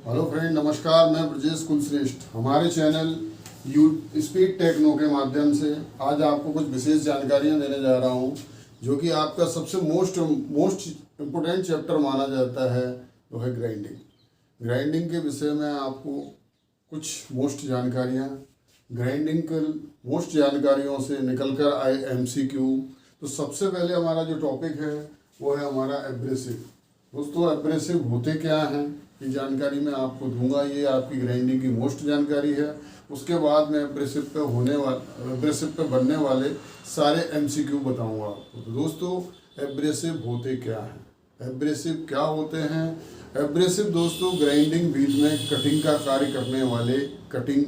Hello friend, नमस्कार। मैं ब्रजेश कुलश्रेष्ठ हमारे चैनल यू स्पीड टेक्नो के माध्यम से आज आपको कुछ विशेष जानकारियां देने जा रहा हूं, जो कि आपका सबसे मोस्ट इम्पोर्टेंट चैप्टर माना जाता है, वो है ग्राइंडिंग के विषय में आपको कुछ मोस्ट जानकारियां, ग्राइंडिंग के मोस्ट जानकारियों से निकलकर आए MCQ। तो सबसे पहले हमारा जो टॉपिक है वो है हमारा एब्रेसिव। दोस्तों, एब्रेसिव होते क्या हैं ये जानकारी मैं आपको दूंगा। ये आपकी ग्राइंडिंग की मोस्ट जानकारी है। उसके बाद मैं एब्रेसिव पे बनने वाले सारे MCQ बताऊंगा आपको। तो दोस्तों, एब्रेसिव होते क्या हैं, एब्रेसिव क्या होते हैं? एब्रेसिव दोस्तों ग्राइंडिंग व्हील में कटिंग का कार्य करने वाले कटिंग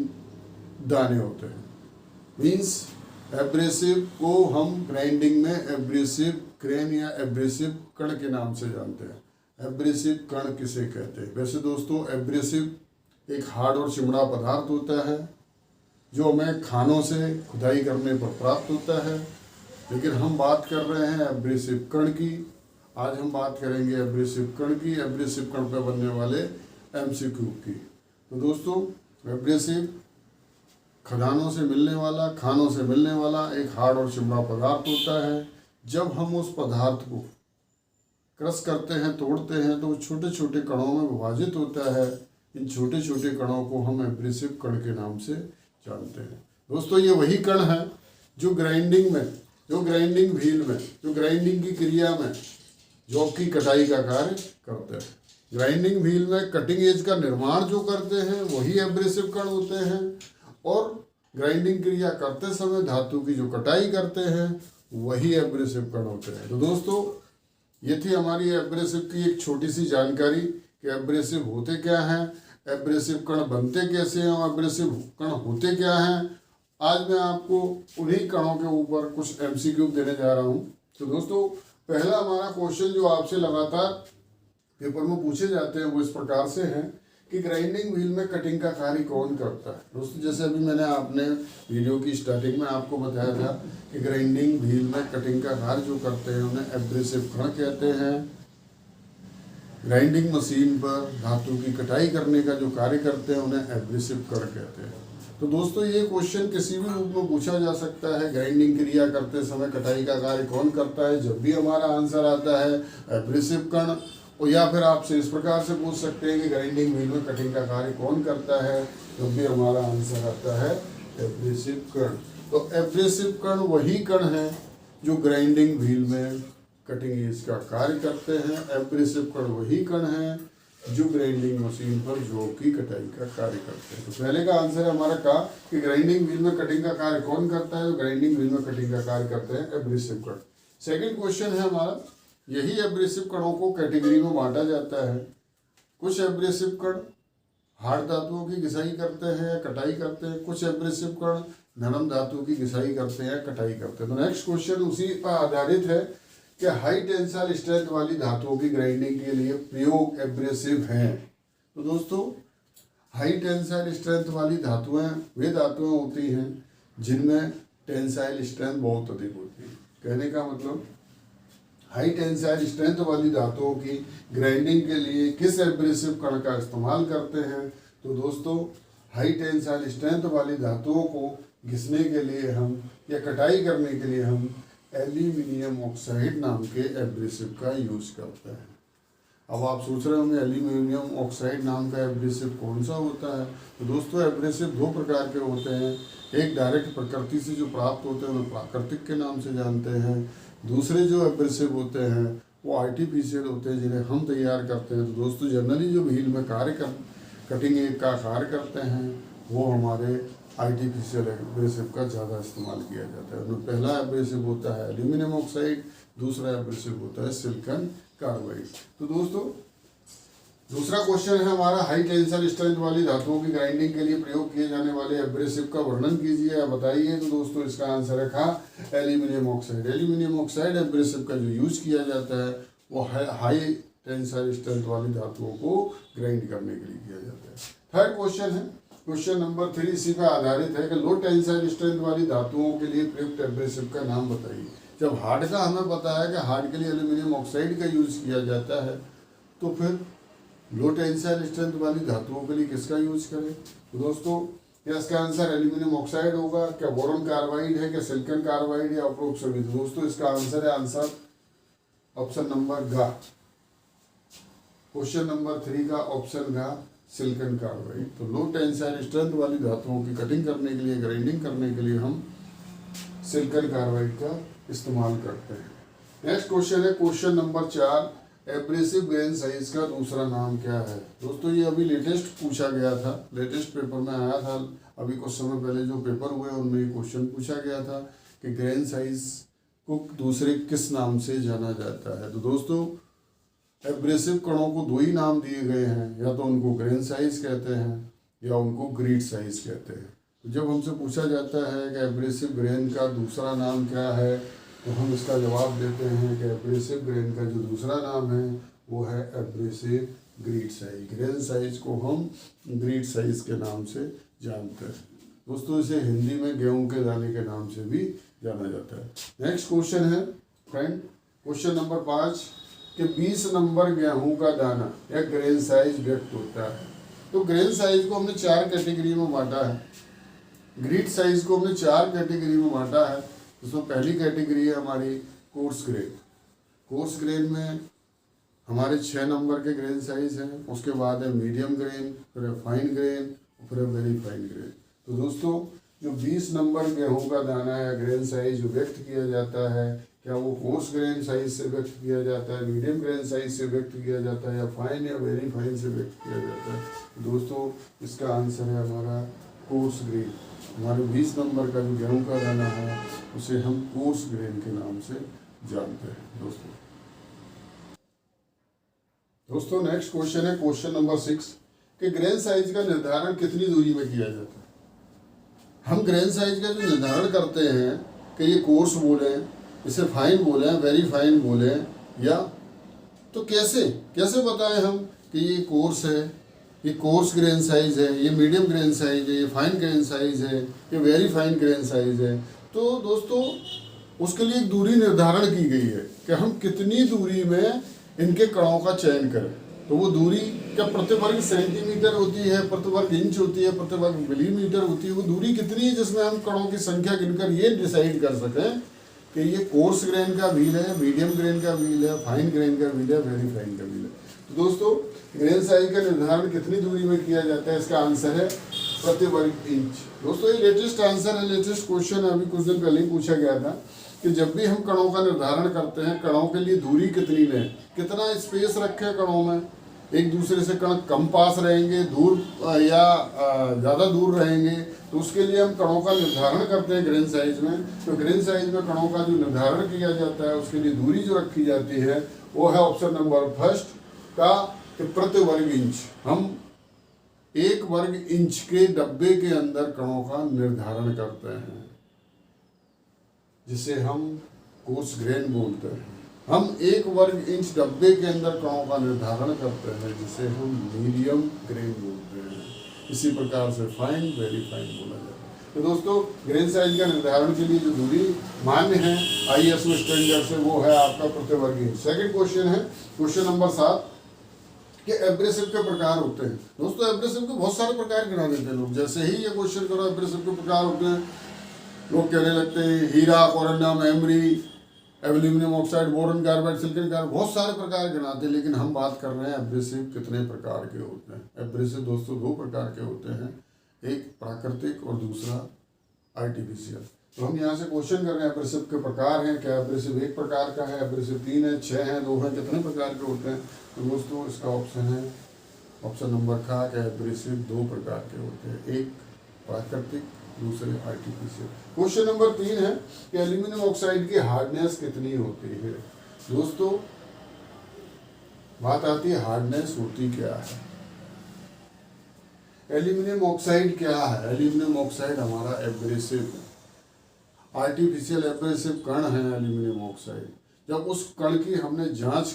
दाने होते हैं। मीन्स एब्रेसिव को हम ग्राइंडिंग में एब्रेसिव क्रेन या एब्रेसिव कण के नाम से जानते हैं। एब्रेसिव कण किसे कहते हैं? वैसे दोस्तों, एब्रेसिव एक हार्ड और चिमड़ा पदार्थ होता है जो हमें खानों से खुदाई करने पर प्राप्त होता है, लेकिन हम बात कर रहे हैं एब्रेसिव कण की। आज हम बात करेंगे एब्रेसिव कण की, एब्रेसिव कण पर बनने वाले MCQ की। तो दोस्तों, एब्रेसिव खानों से मिलने वाला एक हार्ड और चिमड़ा पदार्थ होता है। जब हम उस पदार्थ को क्रश करते हैं, तोड़ते हैं, तो वो छोटे छोटे कणों में विभाजित होता है। इन छोटे छोटे कणों को हम एब्रेसिव कण के नाम से जानते हैं। दोस्तों, ये वही कण है जो ग्राइंडिंग व्हील में, जो ग्राइंडिंग की क्रिया में जॉब की कटाई का कार्य करते हैं। ग्राइंडिंग व्हील में कटिंग एज का निर्माण जो करते हैं वही एब्रेसिव कण होते हैं, और ग्राइंडिंग क्रिया करते समय धातु की जो कटाई करते हैं वही एब्रेसिव कण होते हैं। तो दोस्तों, ये थी हमारी एब्रेसिव की एक छोटी सी जानकारी कि एब्रेसिव होते क्या हैं, एब्रेसिव कण बनते कैसे हैं और एब्रेसिव कण होते क्या हैं। आज मैं आपको उन्हीं कणों के ऊपर कुछ MCQ देने जा रहा हूँ। तो दोस्तों, पहला हमारा क्वेश्चन जो आपसे लगातार पेपर में पूछे जाते हैं वो इस प्रकार से हैं कि ग्राइंडिंग व्हील में कटिंग का कार्य कौन करता है। दोस्तों, जैसे अभी मैंने आपने वीडियो की स्टार्टिंग में आपको बताया था कि ग्राइंडिंग व्हील में कटिंग का कार्य जो करते हैं उन्हें एब्रेसिव कण कहते हैं। ग्राइंडिंग मशीन पर धातु की कटाई करने का जो कार्य करते हैं उन्हें एब्रेसिव कण कहते हैं। तो दोस्तों, ये क्वेश्चन किसी भी रूप में पूछा जा सकता है, ग्राइंडिंग क्रिया करते समय कटाई का कार्य कौन करता है। जब भी हमारा आंसर आता है एब्रेसिव कण, और या फिर आपसे इस प्रकार से पूछ सकते हैं कि ग्राइंडिंग व्हील में कटिंग का कार्य कौन करता है, जब भी हमारा आंसर आता है एब्रेसिव कण। तो एब्रेसिव कण वही कण है जो ग्राइंडिंग व्हील में कटिंग एज का कार्य करते हैं। एब्रेसिव कण वही कण है जो ग्राइंडिंग मशीन पर जॉब की कटाई का कार्य करते हैं। तो पहले का आंसर हमारा कहा कि ग्राइंडिंग व्हील में कटिंग का कार्य कौन करता है, तो ग्राइंडिंग व्हील में कटिंग का कार्य करते हैं एब्रेसिव कण। सेकेंड क्वेश्चन है हमारा, यही एब्रेसिव कणों को कैटेगरी में बांटा जाता है। कुछ एब्रेसिव कण हार्ड धातुओं की घिसाई करते हैं या कटाई करते हैं, कुछ एब्रेसिव कण नरम धातु की घिसाई करते हैं या कटाई करते हैं। तो नेक्स्ट क्वेश्चन उसी पर आधारित है कि हाई टेंसाइल स्ट्रेंथ वाली धातुओं की ग्राइंडिंग के लिए प्रयोग एब्रेसिव हैं। तो दोस्तों, हाई टेंसाइल स्ट्रेंथ वाली धातुएं वे धातुएं होती हैं जिनमें टेंसाइल स्ट्रेंथ बहुत अधिक होती है। कहने का मतलब, हाई टेंसाइल स्ट्रेंथ वाली धातुओं की ग्राइंडिंग के लिए किस एब्रेसिव कण का इस्तेमाल करते हैं? तो दोस्तों, हाई टेंसाइल स्ट्रेंथ वाली धातुओं को घिसने के लिए हम या कटाई करने के लिए हम एल्यूमिनियम ऑक्साइड नाम के एब्रेसिव का यूज करते हैं। अब आप सोच रहे होंगे एल्यूमिनियम ऑक्साइड नाम का एब्रेसिव कौन सा होता है? तो दोस्तों, एब्रेसिव दो प्रकार के होते हैं। एक डायरेक्ट प्रकृति से जो प्राप्त होते हैं उन्हें प्राकृतिक के नाम से जानते हैं। दूसरे जो एब्रेसिव होते हैं वो आर्टिफिशियल होते हैं, जिन्हें हम तैयार करते हैं। तो दोस्तों, जनरली जो व्हील में कटिंग का कार्य करते हैं वो हमारे आर्टिफिशियल एब्रेसिव का ज़्यादा इस्तेमाल किया जाता है। उनमें पहला एब्रेसिव होता है एल्यूमिनियम ऑक्साइड, दूसरा एब्रेसिव होता है सिलिकॉन कार्बाइड। तो दोस्तों, दूसरा क्वेश्चन है हमारा, हाई टेंसाइल स्ट्रेंथ वाली धातुओं की ग्राइंडिंग के लिए प्रयोग किए जाने वाले एब्रेसिव का वर्णन कीजिए या बताइए। तो दोस्तों, इसका आंसर है खा aluminium oxide. Aluminium oxide abrasive का जो यूज किया जाता है वो हाई टेंसाइल स्ट्रेंथ वाली धातुओं को ग्राइंड करने के लिए किया जाता है। थर्ड क्वेश्चन है, क्वेश्चन नंबर 3 इसी पर आधारित है कि लो टेंसाइल स्ट्रेंथ वाली धातुओं के लिए प्रयुक्त एब्रेसिव का नाम बताइए। जब हार्ड का हमें पता है कि हार्ड के लिए एल्यूमिनियम ऑक्साइड का यूज किया जाता है, तो फिर लो टेंसाइल स्ट्रेंथ वाली धातुओं के लिए किसका यूज करें? तो दोस्तों क्या इसका आंसर एल्यूमिनियम ऑक्साइड होगा, क्या बोरॉन कार्बाइड है, क्या सिलिकॉन कार्बाइड या उपरोक्त सभी? तो दोस्तों इसका आंसर है आंसर ऑप्शन नंबर गा। क्वेश्चन नंबर 3 का ऑप्शन गा सिलिकॉन कार्बाइड। तो लो टेंसाइल स्ट्रेंथ वाली धातुओं की कटिंग करने के लिए, ग्राइंडिंग करने के लिए हम सिलिकॉन कार्बाइड का इस्तेमाल करते हैं। नेक्स्ट क्वेश्चन है question number 4, abrasive grain size का दूसरा नाम क्या है? दोस्तों ये अभी लेटेस्ट पूछा गया था, लेटेस्ट पेपर में आया था, अभी कुछ समय पहले जो पेपर हुए उनमें ये क्वेश्चन पूछा गया था कि ग्रेन साइज को दूसरे किस नाम से जाना जाता है। तो दोस्तों एब्रेसिव कणों को दो ही नाम दिए गए हैं, या तो उनको ग्रेन साइज कहते हैं या उनको ग्रिड साइज कहते हैं। तो जब हमसे पूछा जाता है कि एब्रेसिव ग्रेन का दूसरा नाम क्या है, तो हम इसका जवाब देते हैं कि एब्रेसिव ग्रेन का जो दूसरा नाम है वो है abrasive grid size. Grain size को हम ग्रिड साइज के नाम से जानते हैं। दोस्तों इसे हिंदी में गेहूं के दाने के नाम से भी जाना जाता है। नेक्स्ट क्वेश्चन है फ्रेंड क्वेश्चन नंबर 5 कि 20 नंबर गेहूं का दाना या ग्रेन साइज व्यक्त होता है। तो ग्रेन साइज को हमने 4 कैटेगरी में बांटा है, ग्रिड साइज को हमने 4 कैटेगरी में बांटा है। उसमें पहली कैटेगरी है हमारी कोर्स ग्रेन। कोर्स ग्रेन में हमारे 6 नंबर के ग्रेन साइज हैं। उसके बाद है मीडियम ग्रेन, फिर है फाइन ग्रेन, फिर है वेरी फाइन ग्रेन। तो दोस्तों जो 20 नंबर गेहूं का दाना या ग्रेन साइज जो व्यक्त किया जाता है, क्या वो कोर्स ग्रेन साइज से व्यक्त किया जाता है, मीडियम ग्रेन साइज से व्यक्त किया जाता है, या फाइन या वेरी फाइन से व्यक्त किया जाता है? दोस्तों इसका आंसर है हमारा कोर्स ग्रेन। हमारे 20 नंबर का जो गेहूं का दाना है उसे हम कोर्स ग्रेन के नाम से जानते हैं। दोस्तों नेक्स्ट क्वेश्चन है क्वेश्चन नंबर 6 कि ग्रेन साइज का निर्धारण कितनी दूरी में किया जाता है? हम ग्रेन साइज का जो निर्धारण करते हैं कि ये कोर्स बोले, इसे फाइन बोले, वेरी फाइन बोले, या तो कैसे बताएं हम कि ये कोर्स है, ये कोर्स ग्रेन साइज है, ये मीडियम ग्रेन साइज है, ये फाइन ग्रेन साइज है, ये वेरी फाइन ग्रेन साइज है? तो दोस्तों उसके लिए एक दूरी निर्धारण की गई है कि हम कितनी दूरी में इनके कणों का चयन करें। तो वो दूरी क्या प्रति वर्ग सेंटीमीटर होती है, प्रति वर्ग इंच होती है, प्रति वर्ग मिलीमीटर होती है? वो दूरी कितनी है जिसमें हम कणों की संख्या गिनकर ये डिसाइड कर सकें कि ये कोर्स ग्रेन का व्हील है, मीडियम ग्रेन का व्हील है, फाइन ग्रेन का व्हील है, वेरी फाइन का व्हील है? तो दोस्तों ग्रेन साइज का निर्धारण कितनी दूरी में किया जाता है? इसका आंसर है प्रति वर्ग इंच। दोस्तों ये लेटेस्ट आंसर है, लेटेस्ट क्वेश्चन अभी कुछ दिन पहले ही पूछा गया था कि जब भी हम कणों का निर्धारण करते हैं, कणों के लिए दूरी कितनी लें, कितना स्पेस रखें कणों में, एक दूसरे से कण कम पास रहेंगे, दूर या ज़्यादा दूर रहेंगे, तो उसके लिए हम कणों का निर्धारण करते हैं ग्रेन साइज में। तो ग्रेन साइज में कणों का जो निर्धारण किया जाता है उसके लिए दूरी जो रखी जाती है वो है ऑप्शन नंबर फर्स्ट का कि प्रति वर्ग इंच। हम 1 वर्ग इंच के डब्बे के अंदर कणों का निर्धारण करते हैं, जिसे हम कोर्स ग्रेन बोलते हैं। हम 1 वर्ग इंच डब्बे के अंदर कणों का निर्धारण करते हैं, जिसे हम मीडियम ग्रेन बोलते हैं। इसी प्रकार से फाइन, वेरी फाइन बोला जाता है। तो दोस्तों ग्रेन साइज का निर्धारण के लिए जो दूरी मान्य है ISO स्टैंडर्ड से वो है आपका प्रति वर्ग इंच। सेकंड क्वेश्चन है क्वेश्चन नंबर 7 कि एब्रेसिव के प्रकार होते हैं। दोस्तों एब्रेसिव के बहुत सारे प्रकार गिना देते हैं लोग। जैसे ही ये क्वेश्चन करो एब्रेसिव के प्रकार होते हैं, लोग कहने लगते हैं हीरा, corundum, emery, aluminium oxide, boron carbide, silicon carbide, बहुत सारे प्रकार गिनाते हैं। लेकिन हम बात कर रहे हैं एब्रेसिव कितने प्रकार के होते हैं। एब्रेसिव दोस्तों 2 प्रकार के होते हैं, एक प्राकृतिक और दूसरा आर्टिफिशियल। तो हम यहाँ से क्वेश्चन कर रहे हैं एब्रेसिव के प्रकार हैं क्या? एब्रेसिव 1 प्रकार का है, एब्रेसिव 3 है, 6 है, 2 है, कितने प्रकार के होते हैं? तो दोस्तों इसका ऑप्शन है ऑप्शन नंबर का कि एब्रेसिव 2 प्रकार के होते हैं, एक प्राकृतिक, दूसरे आर्टिफिशियल। क्वेश्चन नंबर 3 है कि एल्यूमिनियम ऑक्साइड की हार्डनेस कितनी होती है? दोस्तों बात आती है हार्डनेस होती क्या है। एल्यूमिनियम ऑक्साइड क्या है? एल्यूमिनियम ऑक्साइड हमारा एब्रेसिव है, आर्टिफिशियल एब्रेसिव कण है एल्यूमिनियम ऑक्साइड। जब उस कण की हमने जांच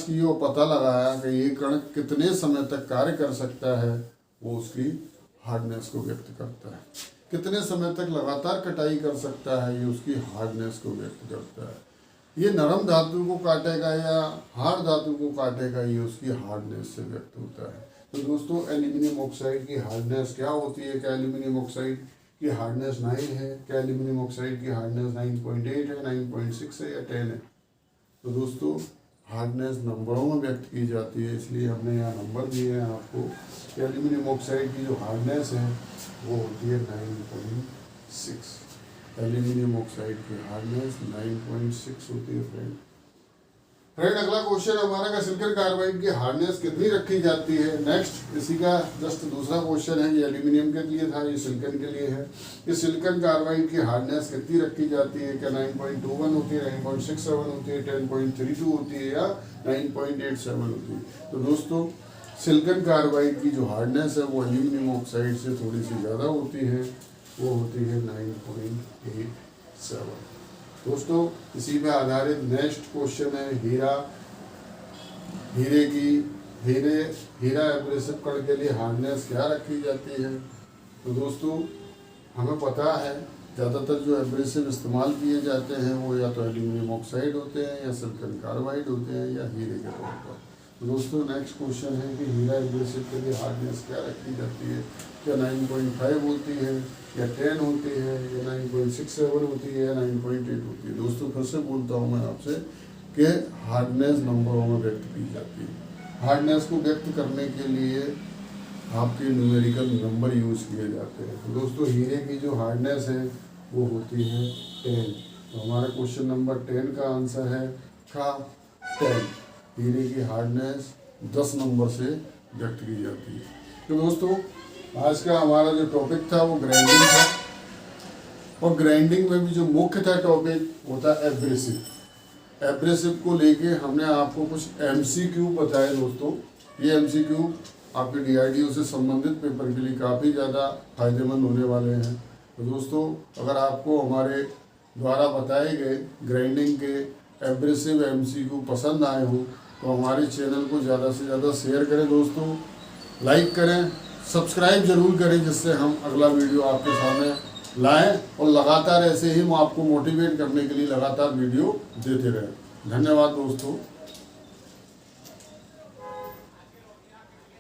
की और पता लगाया कि ये कण कितने समय तक कार्य कर सकता है, वो उसकी हार्डनेस को व्यक्त करता है। कितने समय तक लगातार कटाई कर सकता है, ये उसकी हार्डनेस को व्यक्त करता है। ये नरम धातु को काटेगा या हार्ड धातु को काटेगा, ये उसकी हार्डनेस से व्यक्त होता है। तो दोस्तों एल्यूमिनियम ऑक्साइड की हार्डनेस क्या होती है? क्या एल्यूमिनियम ऑक्साइड की हार्डनेस 9 है? क्या एल्यूमिनियम ऑक्साइड की हार्डनेस 9.8 है, 9.6 है या 10 है? तो दोस्तों हार्डनेस नंबरों में व्यक्त की जाती है, इसलिए हमने यहाँ नंबर दिए हैं आपको। एल्यूमिनियम ऑक्साइड की जो हार्डनेस है वो होती है 9.6। एल्यूमिनियम ऑक्साइड की हार्डनेस 9.6 होती है फ्रेंड। अगला क्वेश्चन हमारा का सिलिकॉन कार्बाइड की हार्डनेस कितनी रखी जाती है? नेक्स्ट इसी का जस्ट दूसरा क्वेश्चन है। ये एल्यूमिनियम के लिए था, ये सिलिकॉन के लिए है। ये सिलिकॉन कार्बाइड की हार्डनेस कितनी रखी जाती है? क्या 9.21 होती है, 9.67 होती है, 10.32 होती है या 9.87 होती है? तो दोस्तों सिलिकॉन कार्बाइड की जो हार्डनेस है वो एल्यूमिनियम ऑक्साइड से थोड़ी सी ज़्यादा होती है, वो होती है 9.87। दोस्तों इसी पे आधारित नेक्स्ट क्वेश्चन है हीरा एब्रेसिव कण के लिए हार्डनेस क्या रखी जाती है? तो दोस्तों हमें पता है ज़्यादातर जो एब्रेसिव इस्तेमाल किए जाते हैं वो या तो एल्यूमिनियम ऑक्साइड होते हैं या सिलिकॉन कार्बाइड होते हैं या हीरे के तौर पर। तो दोस्तों नेक्स्ट क्वेश्चन है कि हीरा एब्रेसिव के लिए हार्डनेस क्या रखी जाती है? क्या 9.5 होती है या 10 होती है या 9.67 होती है या 9.8 होती है? दोस्तों फिर से बोलता हूँ मैं आपसे कि हार्डनेस नंबरों में व्यक्त की जाती है। हार्डनेस को व्यक्त करने के लिए आपके न्यूमेरिकल नंबर यूज़ किए जाते हैं। तो दोस्तों हीरे की जो हार्डनेस है वो होती है 10। तो हमारा क्वेश्चन नंबर 10 का आंसर है का 10। हीरे की हार्डनेस 10 नंबर से व्यक्त की जाती है। तो दोस्तों आज का हमारा जो टॉपिक था वो ग्राइंडिंग था, और ग्राइंडिंग में भी जो मुख्य था टॉपिक वो था एब्रेसिव। एब्रेसिव को लेके हमने आपको कुछ MCQ बताए दोस्तों। ये MCQ आपके DRDO से संबंधित पेपर के लिए काफ़ी ज़्यादा फायदेमंद होने वाले हैं। तो दोस्तों अगर आपको हमारे द्वारा बताए गए ग्राइंडिंग के एब्रेसिव MCQ पसंद आए हों तो हमारे चैनल को ज़्यादा से ज़्यादा शेयर करें दोस्तों, लाइक करें, सब्सक्राइब जरूर करें, जिससे हम अगला वीडियो आपके सामने लाएं और लगातार ऐसे ही हम आपको मोटिवेट करने के लिए लगातार वीडियो देते रहें। धन्यवाद दोस्तों।